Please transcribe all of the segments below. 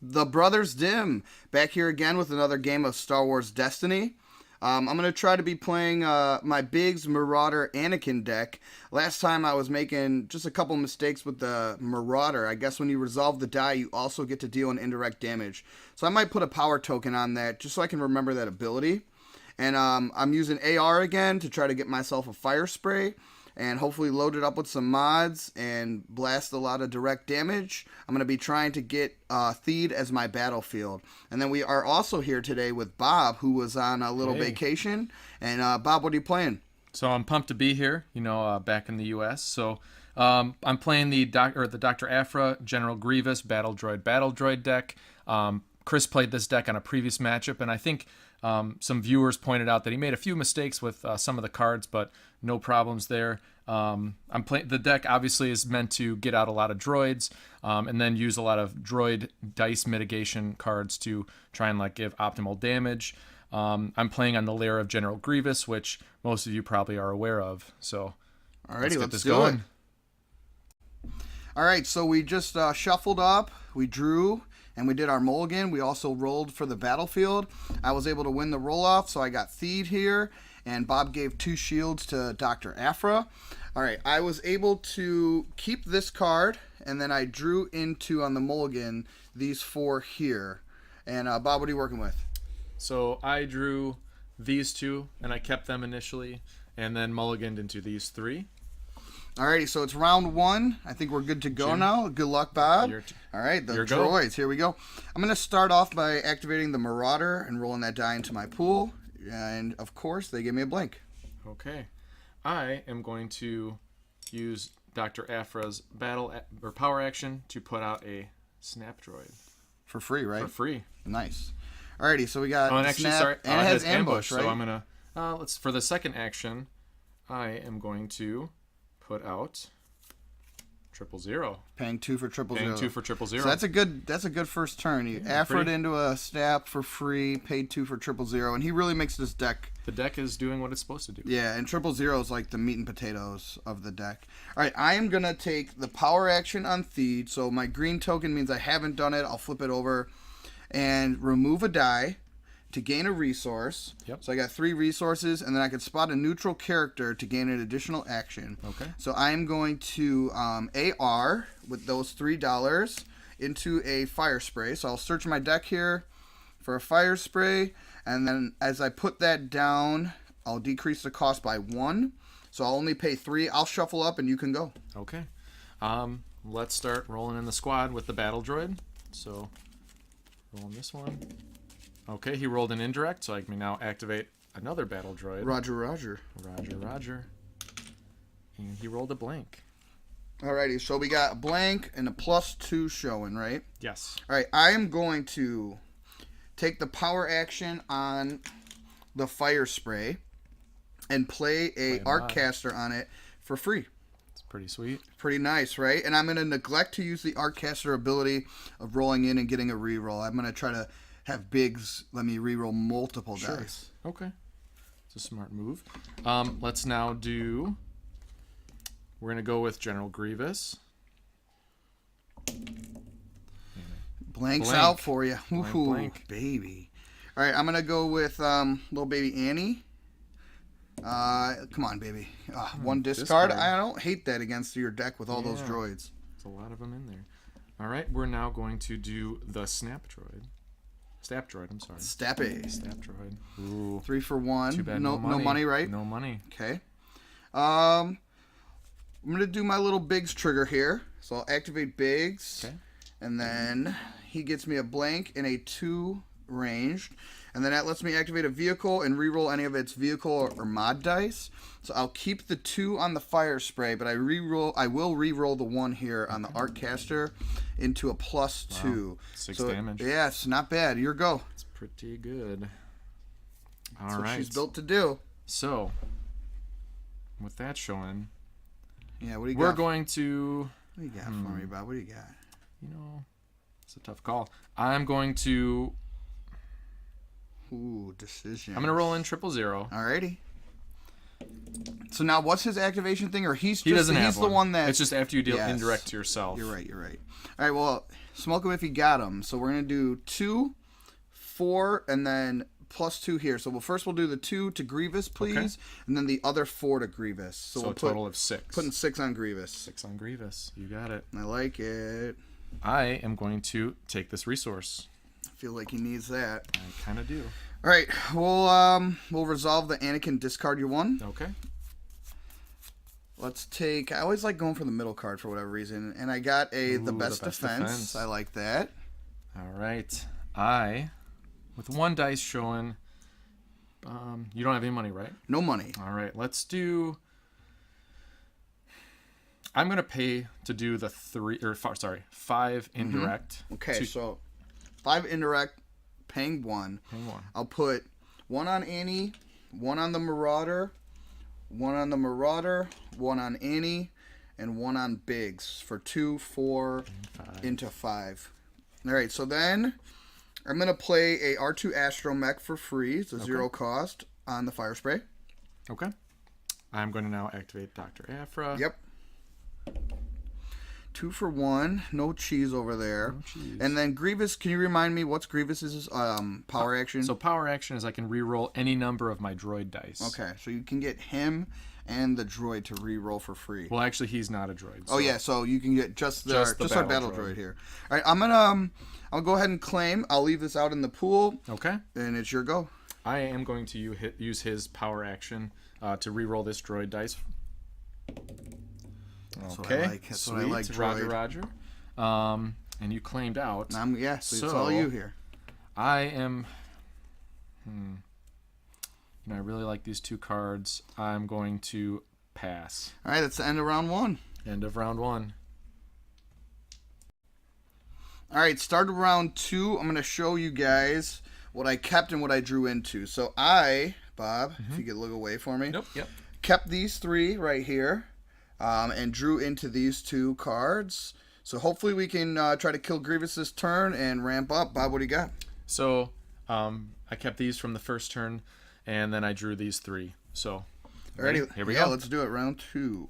The Brothers Dimm, back here again with another game of Star Wars Destiny. I'm going to try to be playing my Biggs Marauder Anakin deck. Last time I was making just a couple mistakes with the Marauder. I guess when you resolve the die, you also get to deal an indirect damage. So I might put a power token on that just so I can remember that ability. And I'm using AR again to try to get myself a fire spray and hopefully load it up with some mods and blast a lot of direct damage. I'm going to be trying to get Theed as my battlefield. And then we are also here today with Bob, who was on a little vacation. And Bob, what are you playing? So I'm pumped to be here, back in the U.S. So I'm playing the Dr. Aphra General Grievous Battle Droid deck. Chris played this deck on a previous matchup, and I think some viewers pointed out that he made a few mistakes with some of the cards, but no problems there. The deck obviously is meant to get out a lot of droids, and then use a lot of droid dice mitigation cards to try and give optimal damage. I'm playing on the layer of General Grievous, which most of you probably are aware of. So, alrighty, let's do it. All right, so we just shuffled up, we drew, and we did our mulligan. We also rolled for the battlefield. I was able to win the roll-off, so I got Theed here, and Bob gave 2 shields to Dr. Aphra. All right, I was able to keep this card, and then I drew into, on the mulligan, these 4 here. And Bob, what are you working with? So I drew these 2, and I kept them initially, and then mulliganed into these 3. Alrighty, so it's round 1. I think we're good to go now. Good luck, Bob. All right, the droids. Here we go. I'm going to start off by activating the Marauder and rolling that die into my pool. And, of course, they gave me a blank. Okay. I am going to use Dr. Aphra's power action to put out a snap droid. For free, right? For free. Nice. Alrighty, so we got snap, and it has ambush, right? So I'm going to, for the second action, I am going to put out 000. Paying 2 for 000. Paying 2 for 000. So that's a good first turn. You Aphra into a snap for free, paid 2 for 000, and he really makes this deck. The deck is doing what it's supposed to do. Yeah, and 000 is like the meat and potatoes of the deck. All right, I am gonna take the power action on Theed. So my green token means I haven't done it. I'll flip it over and remove a die to gain a resource. Yep. So I got 3 resources, and then I can spot a neutral character to gain an additional action. Okay. So I am going to AR with those $3 into a fire spray. So I'll search my deck here for a fire spray, and then as I put that down, I'll decrease the cost by 1. So I'll only pay 3. I'll shuffle up, and you can go. Okay. Let's start rolling in the squad with the battle droid. So rolling this one. Okay, he rolled an indirect, so I can now activate another battle droid. Roger, roger. Roger, roger. And he rolled a blank. Alrighty, so we got a blank and a +2 showing, right? Yes. Alright, I am going to take the power action on the fire spray and play a arc caster on it for free. It's pretty sweet. Pretty nice, right? And I'm going to neglect to use the arc caster ability of rolling in and getting a reroll. I'm going to try to have Biggs let me reroll multiple dice. Okay. It's a smart move. Let's now do... We're going to go with General Grievous. Blanks out for you. Blank. Baby. All right, I'm going to go with little baby Annie. Come on, baby. 1 discard. I don't hate that against your deck with all those droids. There's a lot of them in there. All right, we're now going to do the snap droid. Stap droid, I'm sorry. Stappy. Stap droid. Ooh. 3 for 1. Too bad, no money, right? No money. Okay. I'm going to do my little Biggs trigger here. So I'll activate Biggs. Okay. And then he gets me a blank and a 2 ranged. And then that lets me activate a vehicle and reroll any of its vehicle or mod dice. So I'll keep the 2 on the fire spray, but I will reroll the 1 here on the arc caster into a +2. Wow. 6 damage. Yeah, it's not bad. Your go. It's pretty good. That's what she's built to do. So, with that showing, yeah, what do you got? We're going to... What do you got for me, Bob? What do you got? It's a tough call. I'm going to... Ooh, decision. I'm going to roll in 000. Alrighty. So now, what's his activation thing? Or he's the one that... It's just after you deal indirect to yourself. You're right. All right, well, Smoke him if you got him. So we're going to do 2, 4, and then +2 here. So we'll do the 2 to Grievous, please, Okay. and then the other 4 to Grievous. So we'll a total of 6. Putting 6 on Grievous. 6 on Grievous. You got it. I like it. I am going to take this resource. I feel like he needs that. I kind of do. All right, we'll resolve the Anakin discard you won. Okay. Let's take. I always like going for the middle card for whatever reason, and I got the best defense. I like that. All right. I, with 1 dice showing. You don't have any money, right? No money. All right. Let's do. I'm gonna pay to do the 5 indirect. Okay, so 5 indirect, paying 1. Paying 1. I'll put 1 on Annie, 1 on the Marauder, 1 on the Marauder, 1 on Annie, and 1 on Biggs for 2, 4 into 5. All right, so then I'm gonna play a R2 Astromech for free. It's a 0 cost on the Fire Spray. Okay. I'm going to now activate Dr. Aphra. Yep. 2 for 1. No cheese over there. No cheese. And then Grievous, can you remind me what's Grievous's power action? So power action is I can re-roll any number of my droid dice. Okay, so you can get him and the droid to re-roll for free. Well, actually, he's not a droid. Oh yeah, so you can get just our battle droid here. All right, I'll go ahead and claim. I'll leave this out in the pool. Okay. And it's your go. I am going to use his power action to re-roll this droid dice. That's Okay. what I like. That's Sweet. what I like, droid. Roger. And you claimed out. So it's all you here. I am. I really like these 2 cards. I'm going to pass. All right, that's the end of round 1. End of round 1. All right, start of round 2. I'm going to show you guys what I kept and what I drew into. So Bob, if you could look away for me. Nope. Yep. Kept these 3 right here and drew into these 2 cards. So hopefully we can try to kill Grievous this turn and ramp up. Bob, what do you got? So I kept these from the first turn, and then I drew these 3. So Alrighty, here we go. go. Let's do it. Round 2.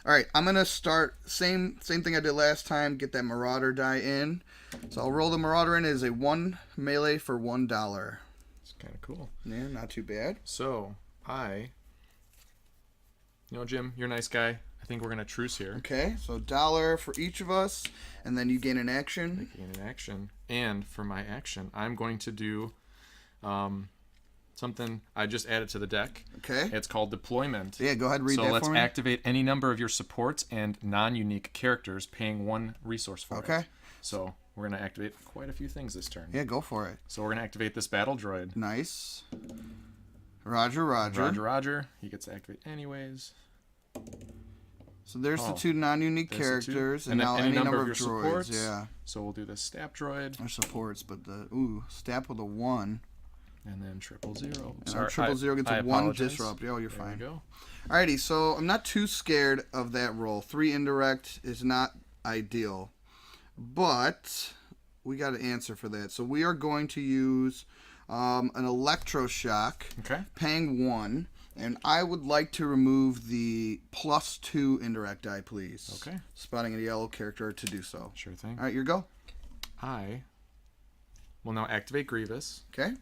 All right, I'm gonna start same thing I did last time. Get that Marauder die in. So I'll roll the Marauder in as a 1 melee for $1. It's kind of cool. Yeah, not too bad. So Jim, you're a nice guy. I think we're gonna truce here. Okay, so $1 for each of us, and then you gain an action. Gain an action, and for my action, I'm going to do something I just added to the deck. Okay. It's called deployment. Yeah, go ahead and read that for me. So let's activate any number of your supports and non-unique characters, paying 1 resource for it. Okay. So we're going to activate quite a few things this turn. Yeah, go for it. So we're going to activate this battle droid. Nice. Roger, Roger. Roger, Roger. He gets to activate anyways. So there's the 2 non-unique characters, and now any number of your droids. supports. Yeah. So we'll do this Stap droid. Our supports, but Stap with a 1. And then 000. And our 000 gets a 1 disrupt. Oh, you're fine. There we go. Alrighty, so I'm not too scared of that roll. 3 indirect is not ideal. But we got an answer for that. So we are going to use an electroshock, paying 1. And I would like to remove the +2 indirect die, please. Okay. Spotting a yellow character to do so. Sure thing. All right, your go. I will now activate Grievous. Okay.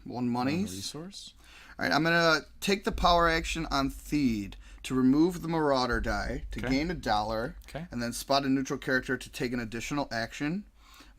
1 monies. 1 resource. All right, I'm going to take the power action on Theed to remove the Marauder die to gain $1, and then spot a neutral character to take an additional action.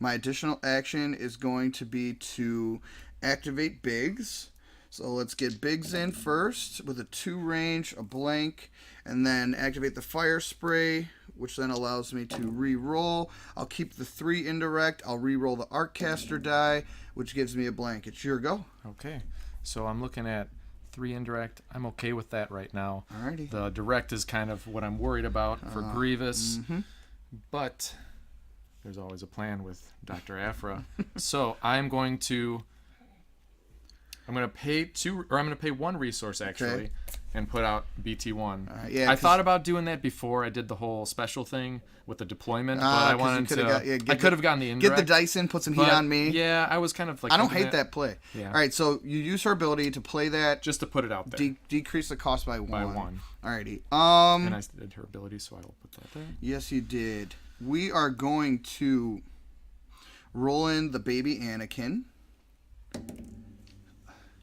My additional action is going to be to activate Biggs. So let's get Biggs in first with a 2 range, a blank, and then activate the Fire Spray, which then allows me to re-roll. I'll keep the 3 indirect. I'll re-roll the Arccaster die, which gives me a blank. It's your go. Okay. So I'm looking at 3 indirect. I'm okay with that right now. Alrighty. The direct is kind of what I'm worried about for Grievous. But there's always a plan with Dr. Aphra. So I'm going to I'm gonna pay one resource actually, and put out BT1. Yeah, I thought about doing that before I did the whole special thing with the deployment, but I wanted to. I could have gotten the indirect. Get the dice in, put some heat on me. Yeah, I was kind of like. I don't hate that play. Yeah. All right, so you use her ability to play that. Just to put it out there. Decrease the cost by 1. By 1. Alrighty. And I did her ability, so I will put that there. Yes, you did. We are going to roll in the baby Anakin,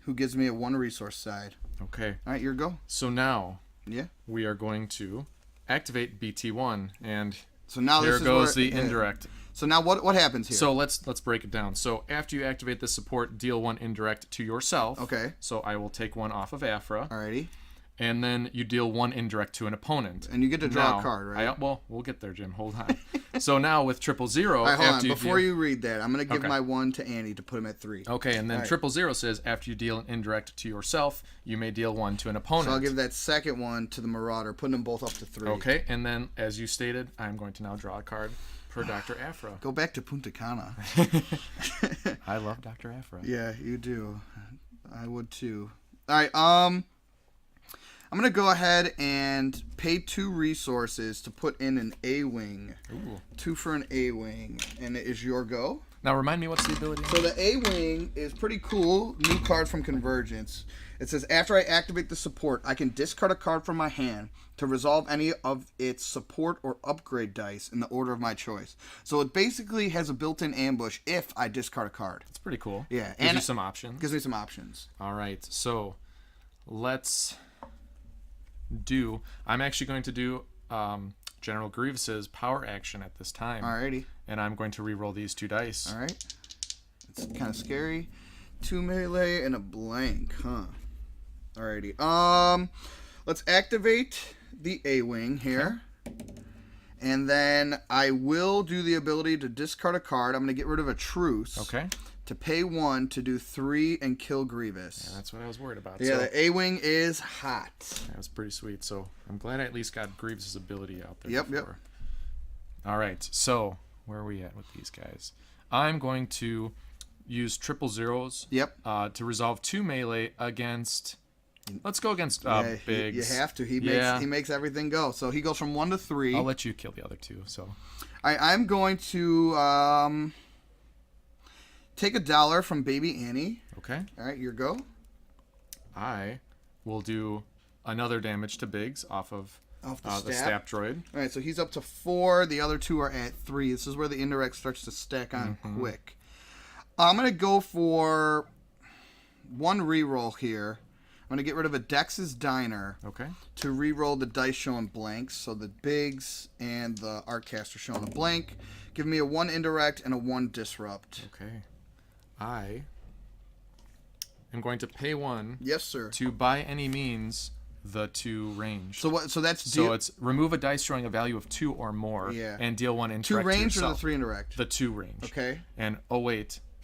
who gives me a 1 resource side. Okay. All right, your go. So now, yeah, we are going to activate BT1, and so now here this goes is the indirect. So now what happens here? So let's break it down. So after you activate this support, deal 1 indirect to yourself. Okay. So I will take 1 off of Aphra. Alrighty. And then you deal 1 indirect to an opponent. And you get to draw a card, right? Well, we'll get there, Jim. Hold on. So now with 000, all right, hold on. Before you read that, I'm going to give my 1 to Annie to put him at 3. Okay, and then 000 says after you deal an indirect to yourself, you may deal 1 to an opponent. So I'll give that second one to the Marauder, putting them both up to 3. Okay, and then as you stated, I'm going to now draw a card per Dr. Aphra. Go back to Punta Cana. I love Dr. Aphra. Yeah, you do. I would too. All right, I'm going to go ahead and pay 2 resources to put in an A-Wing. Ooh. 2 for an A-Wing. And it is your go. Now remind me, what's the ability? So the A-Wing is pretty cool. New card from Convergence. It says, after I activate the support, I can discard a card from my hand to resolve any of its support or upgrade dice in the order of my choice. So it basically has a built-in ambush if I discard a card. That's pretty cool. Yeah. Gives you some options. Gives me some options. All right, so let's I'm actually going to do General Grievous's power action at this time. Alrighty. And I'm going to re-roll these 2 dice. Alright. It's kind of scary. 2 melee and a blank, huh? Alrighty. Let's activate the A-Wing here. Okay. And then I will do the ability to discard a card. I'm going to get rid of a truce. Okay. To pay 1 to do 3 and kill Grievous. Yeah, that's what I was worried about. Yeah, so, the A-Wing is hot. That was pretty sweet. So I'm glad I at least got Grievous' ability out there. Yep. All right, so where are we at with these guys? I'm going to use 000. Yep. To resolve 2 melee against. Let's go against Biggs. You have to. He makes everything go. So he goes from 1 to 3. I'll let you kill the other 2. So. I'm going to take $1 from Baby Annie. Okay. All right, your go. I will do another damage to Biggs off the Stap Droid. All right, so he's up to 4. The other 2 are at 3. This is where the indirect starts to stack on quick. I'm going to go for 1 reroll here. I'm going to get rid of a Dex's Diner to reroll the dice showing blanks. So the Biggs and the Artcaster showing a blank. Give me a 1 indirect and a 1 disrupt. Okay. I am going to pay 1. Yes, sir. To by any means the 2 range. So what? So that's so it's remove a dice showing a value of 2 or more. Yeah. And deal 1 indirect. 2 range to yourself. or the 3 indirect? The 2 range. Okay. And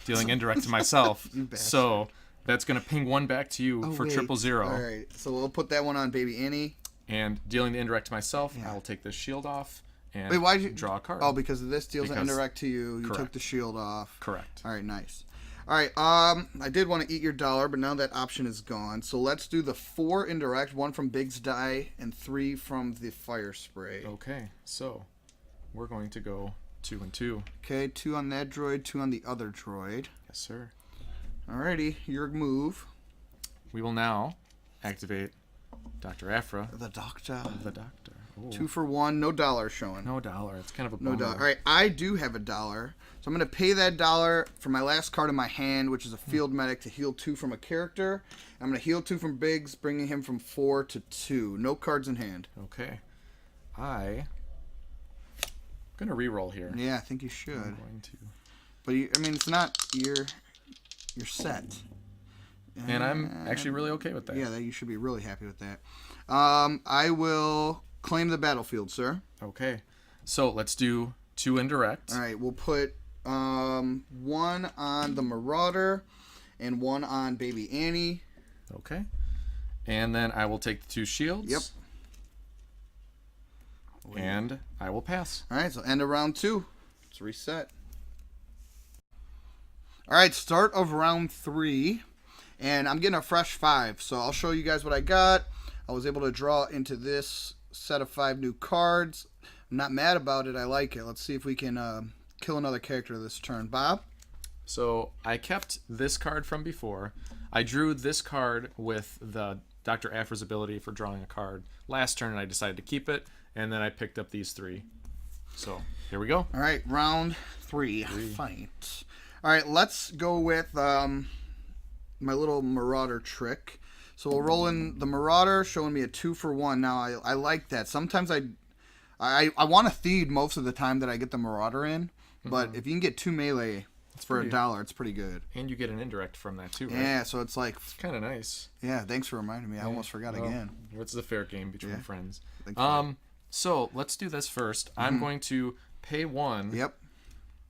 dealing indirect to myself. You bastard. So that's going to ping 1 back to you for 000. All right. So we'll put that one on Baby Annie. And dealing the indirect to myself, I will take this shield off and why'd you draw a card. Oh, because of this deals an indirect to you. You took the shield off. Correct. All right, nice. All right, I did want to eat your $1, but now that option is gone. So let's do the 4 indirect, 1 from Big's die and 3 from the fire spray. Okay, so we're going to go 2 and 2. Okay, 2 on that droid, 2 on the other droid. Yes, sir. Alrighty, your move. We will now activate Dr. Aphra. The Doctor. The Doctor. Ooh. 2 for 1, no $1 showing. No $1. It's kind of a bummer. No $1. All right, I do have $1. So I'm going to pay that $1 for my last card in my hand, which is a Field Medic, to heal 2 from a character. I'm going to heal 2 from Biggs, bringing him from 4 to 2. No cards in hand. Okay. I'm going to reroll here. Yeah, I think you should. I'm going to. But, it's not... You're set. And I'm actually really okay with that. Yeah, you should be really happy with that. I will claim the battlefield, sir. Okay. So let's do 2 indirect. All right, we'll put 1 on the Marauder and 1 on Baby Annie. Okay. And then I will take the 2 shields. Yep. And I will pass. All right, so end of round 2. Let's reset. All right, start of round 3. And I'm getting a fresh 5, so I'll show you guys what I got. I was able to draw into this set of 5 new cards. I'm not mad about it. I like it. Let's see if we can kill another character this turn. Bob? So I kept this card from before. I drew this card with the Dr. Aphra's ability for drawing a card last turn, and I decided to keep it, and then I picked up these 3. So here we go. All right, round 3. Fight. All right, let's go with my little Marauder trick. So we'll roll in the Marauder, showing me a 2-for-1. Now, I like that. Sometimes I want to feed most of the time that I get the Marauder in, but if you can get 2 melee for $1, it's pretty good. And you get an indirect from that too, right? Yeah, so it's like... It's kind of nice. Yeah, thanks for reminding me. I almost forgot again. It's a fair game between friends. So let's do this first. I'm going to pay 1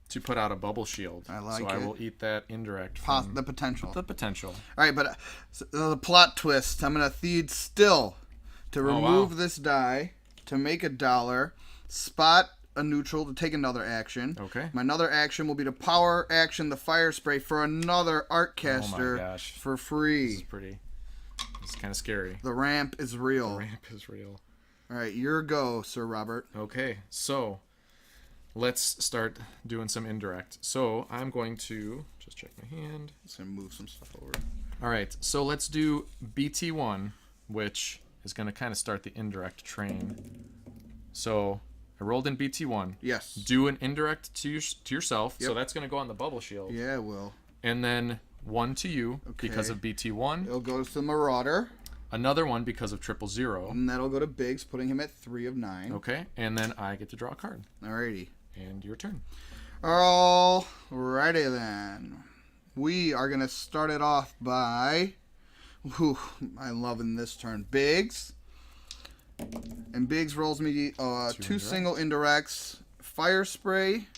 to put out a bubble shield. I like so it. I will eat that indirect from the potential. The potential. All right, but the plot twist. I'm going to feed still to remove this die to make $1, spot a neutral to take another action. Okay. My another action will be to power action the fire spray for another Artcaster Oh my gosh. for free. This is pretty. It's kind of scary. The ramp is real. The ramp is real. All right, your go, Sir Robert. Okay, so let's start doing some indirect. So I'm going to just check my hand. Just gonna move some stuff over. All right, so let's do BT1, which is going to kind of start the indirect train. So I rolled in BT1. Yes. Do an indirect to yourself. Yep. So that's going to go on the bubble shield. Yeah, it will. And then 1 to you because of BT1. It'll go to the Marauder. Another one because of 000. And that'll go to Biggs, putting him at 3 of 9. Okay, and then I get to draw a card. Alrighty. And your turn. Alrighty then. We are going to start it off by... Whew, I'm loving this turn. Biggs. And Biggs rolls me 2 single indirects. Fire spray.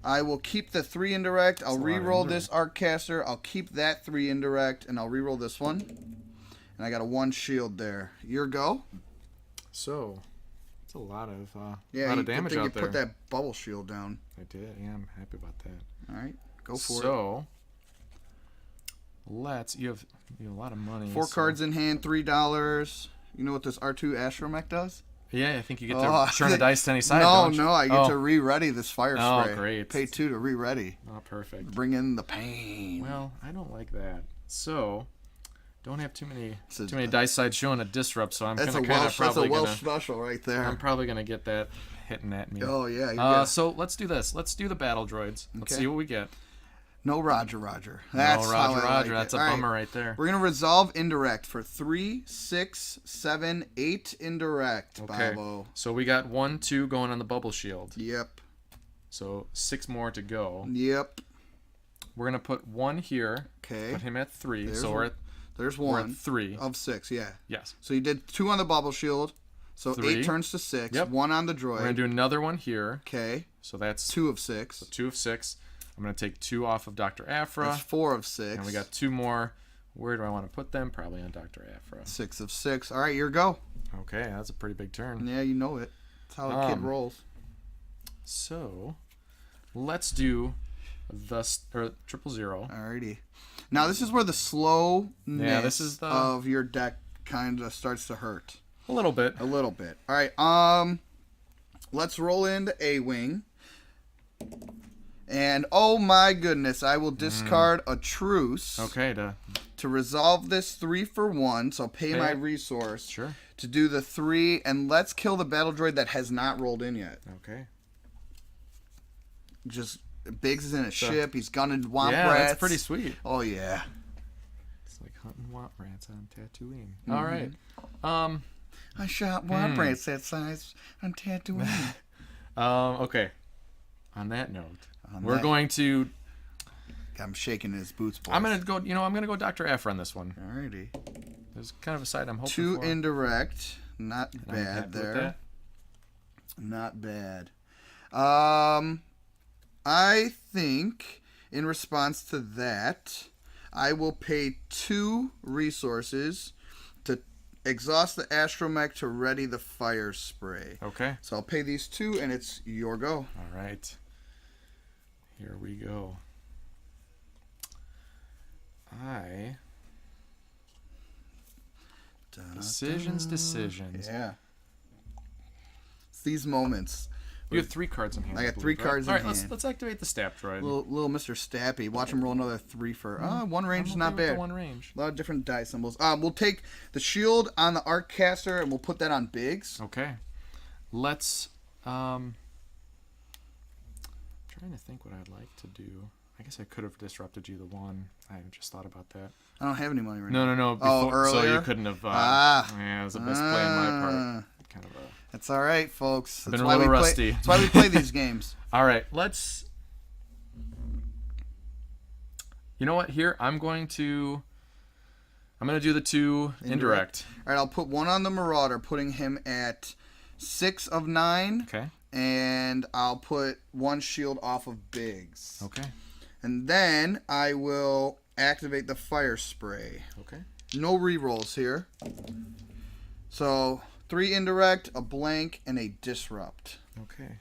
I will keep the 3 indirect. I'll re-roll this Artcaster. I'll keep that 3 indirect, and I'll re-roll this one. And I got a 1 shield there. Your go. So, it's a lot of Yeah, damage out you there. put that bubble shield down. I did. Yeah, I'm happy about that. All right, go for it. So, you have a lot of money. 4 cards in hand, $3. You know what this R2 astromech does? Yeah, I think you get to turn the dice to any side. No, I get to re-ready this fire spray. Oh, great. Pay 2 to re-ready. Oh, perfect. Bring in the pain. Well, I don't like that. So, don't have too many dice sides showing a disrupt. So I'm gonna that's a Welsh special right there. I'm probably gonna get that hitting at me. Oh yeah. So let's do this. Let's do the battle droids. Let's see what we get. No Roger. That's Roger. Like That's it. a bummer right there. We're gonna resolve indirect for 3, 6, 7, 8 indirect. Okay. Babo. So we got 1, 2 going on the bubble shield. Yep. So 6 more to go. Yep. We're gonna put 1 here. Okay. Put him at 3. There's so there's we're 1 at 3 of 6. Yeah. Yes. So you did 2 on the bubble shield. So 3. 8 turns to 6. Yep. 1 on the droid. We're gonna do another one here. Okay. So that's 2 of 6. 2 of 6. I'm going to take 2 off of Dr. Aphra. That's 4 of 6. And we got 2 more. Where do I want to put them? Probably on Dr. Aphra. 6 of 6. All right, your go. Okay, that's a pretty big turn. Yeah, you know it. That's how a kid rolls. So, let's do the 000. Alrighty. Now, this is where the slowness the of your deck kind of starts to hurt. A little bit. A little bit. All right. Let's roll into A-Wing. And oh my goodness, I will discard a truce. Okay, to resolve this 3 for 1. So pay my resource. Sure. To do the 3, and let's kill the battle droid that has not rolled in yet. Okay. Just Biggs is in a ship. He's gunning womp rats. Yeah, that's pretty sweet. Oh yeah. It's like hunting womp rats on Tatooine. All right. I shot womp rats that size on Tatooine. Okay. On that note, we're going to. I'm shaking his boots. Boys. I'm gonna go. I'm gonna go Dr. Aphra on this one. Alrighty. There's kind of a side I'm hoping 2 for. indirect. Not And bad there. Not bad. I think in response to that, I will pay 2 resources to exhaust the astromech to ready the fire spray. Okay. So I'll pay these 2, and it's your go. All right. Here we go. Decisions. Yeah. It's these moments. You have 3 cards in hand. I got 3 cards in hand. All right, let's activate the Stap Droid. Little Mr. Stappy. Watch him roll another 3 for... one range is not bad. One range. A lot of different die symbols. We'll take the shield on the Arccaster and we'll put that on Biggs. Okay. Let's... trying to think what I'd like to do. I guess I could have disrupted you the 1. I just thought about that. I don't have any money right now. No. Before, earlier? So you couldn't have... yeah, it was the best play on my part. Kind of a... That's all right, folks. I've been a little rusty. That's why we play these games. All right, let's... You know what? Here, I'm going to do the 2 indirect. All right, I'll put 1 on the Marauder, putting him at 6 of 9. Okay. And I'll put 1 shield off of Biggs. Okay. And then I will activate the Fire Spray. Okay. No rerolls here. So 3 indirect, a blank, and a disrupt. Okay.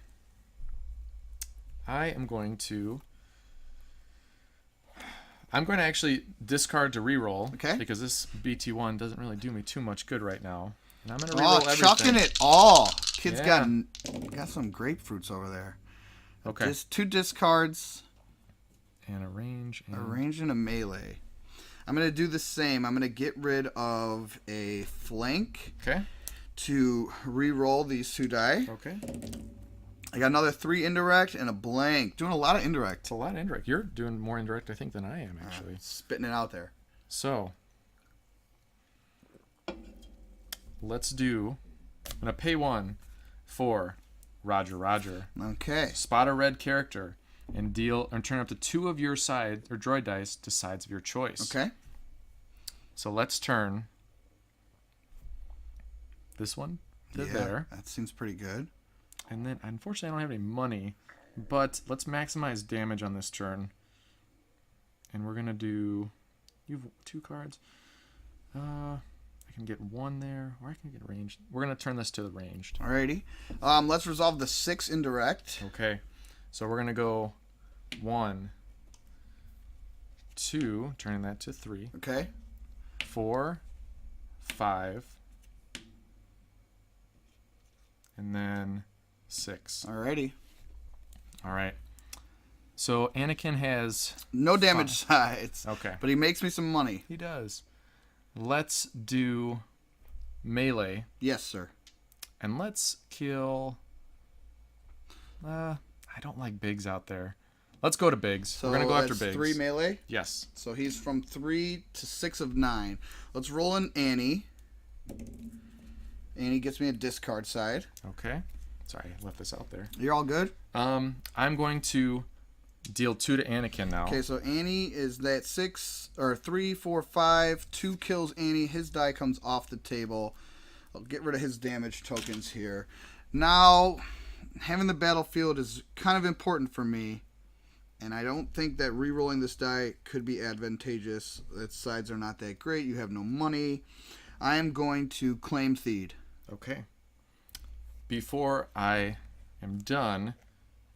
I'm going to actually discard to reroll. Okay. Because this BT1 doesn't really do me too much good right now. And I'm going to reroll everything. Chucking it all. Kid's got some grapefruits over there. Okay. Just 2 discards. And a range. A range and a melee. I'm going to do the same. I'm going to get rid of a flank. Okay. To re-roll these 2 die. Okay. I got another 3 indirect and a blank. Doing a lot of indirect. It's a lot of indirect. You're doing more indirect, I think, than I am, actually. Spitting it out there. So, let's do... I'm going to pay 1 for Roger. Okay. Spot a red character and turn up to 2 of your side or droid dice to sides of your choice. Okay. So let's turn this one to there. That seems pretty good. And then, unfortunately, I don't have any money, but let's maximize damage on this turn. And we're going to do... You have 2 cards. I can get 1 there, or I can get ranged. We're going to turn this to the ranged. Alrighty. Let's resolve the 6 indirect. Okay. So we're going to go 1, 2, turning that to 3. Okay. 4, 5, and then 6. Alrighty. All right. So Anakin has no damage sides. Okay. But he makes me some money. He does. Let's do melee. Yes, sir. And let's kill... I don't like Biggs out there. Let's go to Biggs. So we're going to go after Biggs. 3 melee? Yes. So he's from 3 to 6 of 9. Let's roll in Annie. Annie gets me a discard side. Okay. Sorry, I left this out there. You're all good? I'm going to deal 2 to Anakin now. Okay, so Annie is that 3, 4, 5. 2 kills Annie. His die comes off the table. I'll get rid of his damage tokens here. Now, having the battlefield is kind of important for me. And I don't think that re-rolling this die could be advantageous. Its sides are not that great. You have no money. I am going to claim Theed. Okay. Before I am done,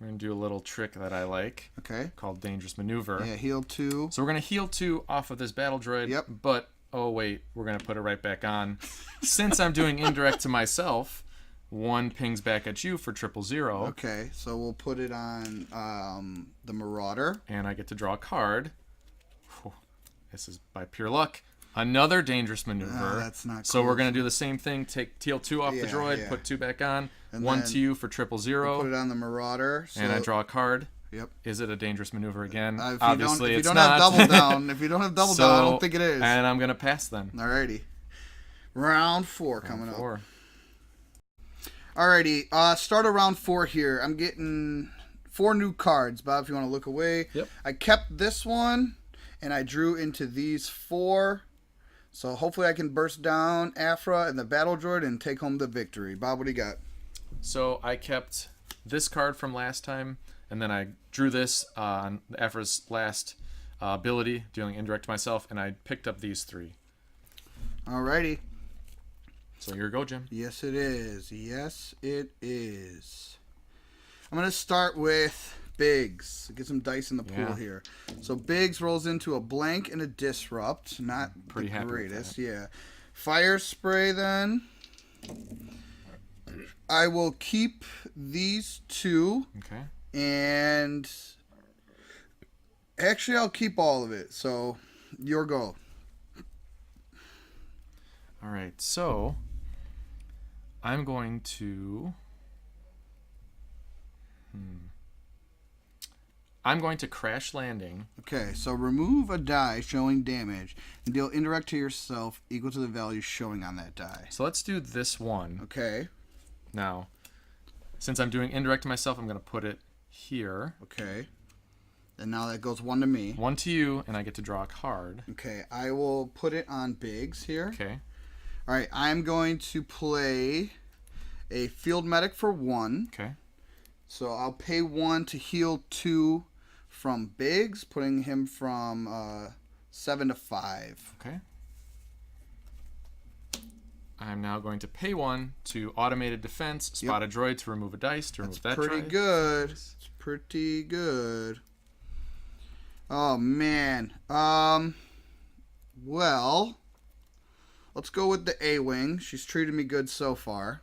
we're going to do a little trick that I like. Okay. Called Dangerous Maneuver. Yeah, heal 2. So we're going to heal 2 off of this battle droid. Yep. But, oh wait, we're going to put it right back on. Since I'm doing indirect to myself, 1 pings back at you for 000. Okay, so we'll put it on the Marauder. And I get to draw a card. Whew. This is by pure luck. Another dangerous maneuver. That's not cool. So we're going to do the same thing. Take teal 2 off the droid, yeah. put 2 back on. And 1 then to you for 000. Put it on the Marauder. And I draw a card. Yep. Is it a dangerous maneuver again? Obviously, it's not. If you don't have double down, I don't think it is. And I'm going to pass then. Alrighty. Round 4 coming up. 4. Alrighty. Start of round 4 here. I'm getting 4 new cards. Bob, if you want to look away. Yep. I kept this one, and I drew into these 4. So hopefully I can burst down Aphra and the battle droid and take home the victory. Bob, what do you got? So I kept this card from last time, and then I drew this on Aphra's last ability, dealing indirect to myself, and I picked up these 3. Alrighty. So here you go, Jim. Yes, it is. Yes, it is. I'm going to start with Biggs. Get some dice in the pool Yeah. here. So Biggs rolls into a blank and a disrupt. Not Pretty the happy with greatest. that. Yeah. Fire spray then. I will keep these two. Okay. And actually, I'll keep all of it. So, your go. All right. So I'm going to. I'm going to crash landing. Okay, so remove a die showing damage and deal indirect to yourself equal to the value showing on that die. So let's do this one. Okay, Now, since I'm doing indirect to myself, I'm going to put it here. okay. And now that goes 1 to me. 1 to you, and I get to draw a card. Okay, I will put it on Biggs here. Okay. All right, I'm going to play a field medic for 1. Okay. So I'll pay 1 to heal 2 from Biggs, putting him from 7 to 5. Okay. I'm now going to pay 1 to automated defense, spot a droid to remove a dice to remove that Pretty droid. good. It's pretty good. Oh man. Well, let's go with the A-wing. She's treated me good so far.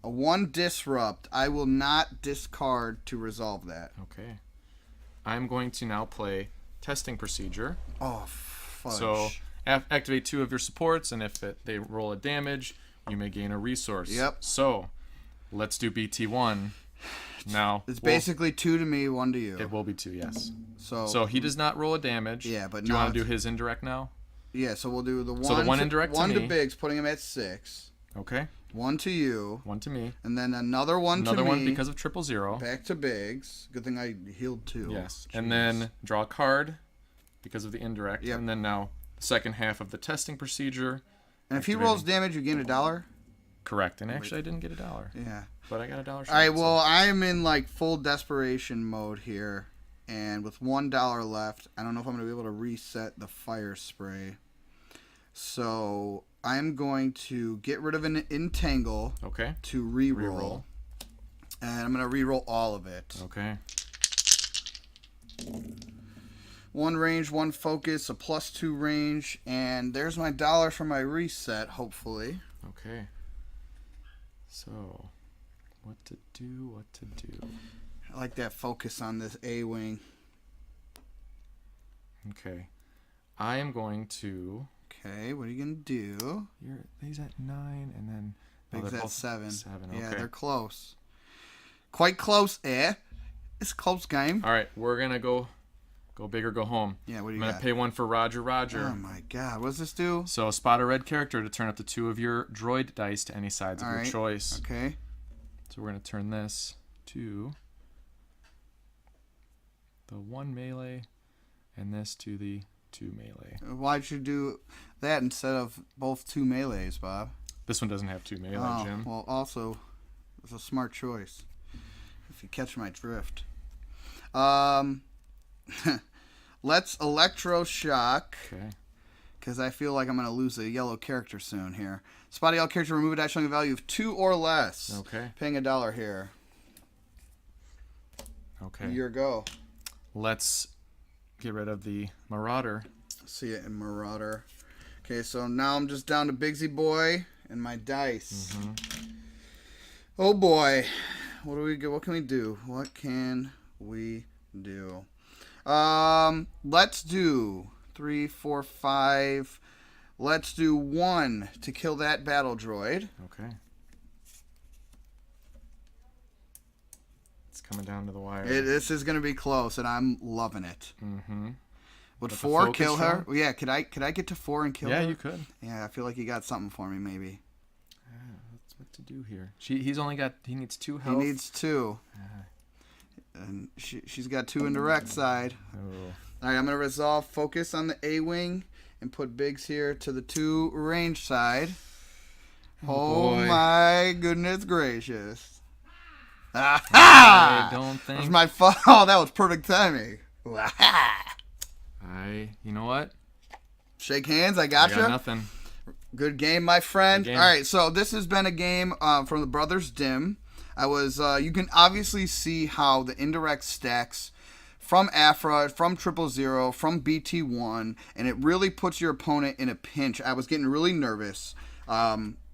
A 1 disrupt. I will not discard to resolve that. Okay. I'm going to now play testing procedure. Oh, fudge. So activate 2 of your supports, and if they roll a damage, you may gain a resource. Yep. So let's do BT1. Now It's basically 2 to me, 1 to you. it will be 2, yes. So So he does not roll a damage. Yeah, but do you now want to do it's- his indirect now? yeah, so we'll do the 1 So the one indirect to 1 to me. Biggs, putting him at 6. Okay. 1 to you. 1 to me. And then another 1 Another to me. one because of 000. Back to Biggs. Good thing I healed 2. Yes. Jeez. And then draw a card because of the indirect. Yep. And then now the second half of the testing procedure. And if he activating- rolls damage, you gain $1? Correct. And actually, I didn't get $1. Yeah. But I got $1. All right, well, I'm in like full desperation mode here. And with $1 left, I don't know if I'm going to be able to reset the fire spray. So I'm going to get rid of an entangle Okay. to reroll. Reroll. And I'm going to reroll all of it. Okay. 1 range, 1 focus, a +2 range. And there's my $1 for my reset, hopefully. Okay. So, what to do? I like that focus on this A-wing. Okay. I am going to. Okay, what are you going to do? He's at 9, and then. Big's they're at both 7. 7. Yeah, Okay. they're close. Quite close, eh? It's a close game. All right, we're gonna go big or go home. Yeah, what do I'm you gonna got? pay 1 for Roger. Oh my god, what does this do? So spot a red character to turn up to 2 of your droid dice to any sides of All your right. choice. Okay. So we're gonna turn this to the 1 melee, and this to the 2 melee. Why'd you do that instead of both 2 melees, Bob? This one doesn't have 2 melee, Oh, Jim. well, also, it's a smart choice. If you catch my drift. Let's electroshock, Okay. because I feel like I'm going to lose a yellow character soon here. Spot a yellow character, remove a die showing a value of 2 or less. Okay. Paying $1 here. Okay. Your go. Let's get rid of the Marauder. See it in Marauder. Okay, so now I'm just down to Bigsy Boy and my dice. Oh boy. What do we get? What can we do? What can we do? Let's do 3, 4, 5. Let's do 1 to kill that battle droid. Okay. It's coming down to the wire. This is gonna be close, and I'm loving it. Mm-hmm. Would With the 4 focus kill her? round? Yeah. Could I get to 4 and kill her? Yeah, you could. Yeah, I feel like you got something for me, maybe. That's what to do here. He needs 2 He health. needs 2. And she's got 2 in direct side. Oh. All right, I'm going to resolve focus on the A-wing and put Biggs here to the 2 range side. Oh boy. my goodness gracious. I Aha! don't That was think. my fault. Oh, that was perfect timing. You know what? Shake hands, I I gotcha. got nothing. Good game, my friend. Good game. All right, so this has been a game from the Brothers Dimm. I was. You can obviously see how the indirect stacks from Aphra, from 000, from BT1, and it really puts your opponent in a pinch. I was getting really nervous.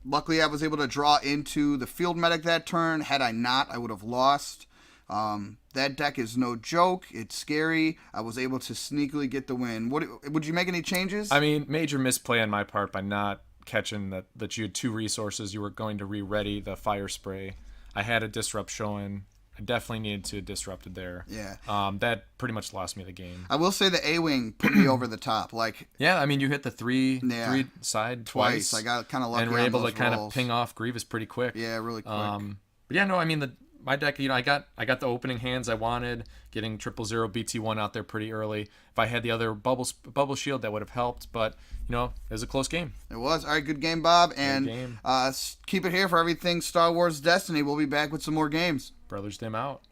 Luckily, I was able to draw into the field medic that turn. Had I not, I would have lost. That deck is no joke. It's scary. I was able to sneakily get the win. Would you make any changes? I mean, major misplay on my part by not catching that you had 2 resources. You were going to re-ready the fire spray. I had a disrupt showing. I definitely needed to have disrupted there. Yeah. That pretty much lost me the game. I will say the A-Wing put me over the top. Like, yeah, I mean, you hit the three side twice. I got kind of lucky and were on able those to kind rolls. of ping off Grievous pretty quick. Yeah, really quick. But yeah, no, I mean my deck. I got the opening hands I wanted. Getting 000 BT1 out there pretty early. If I had the other bubble shield, that would have helped. But it was a close game. It was. All right, good game, Bob. And game. Keep it here for everything Star Wars Destiny. We'll be back with some more games. Brothers Dimm out.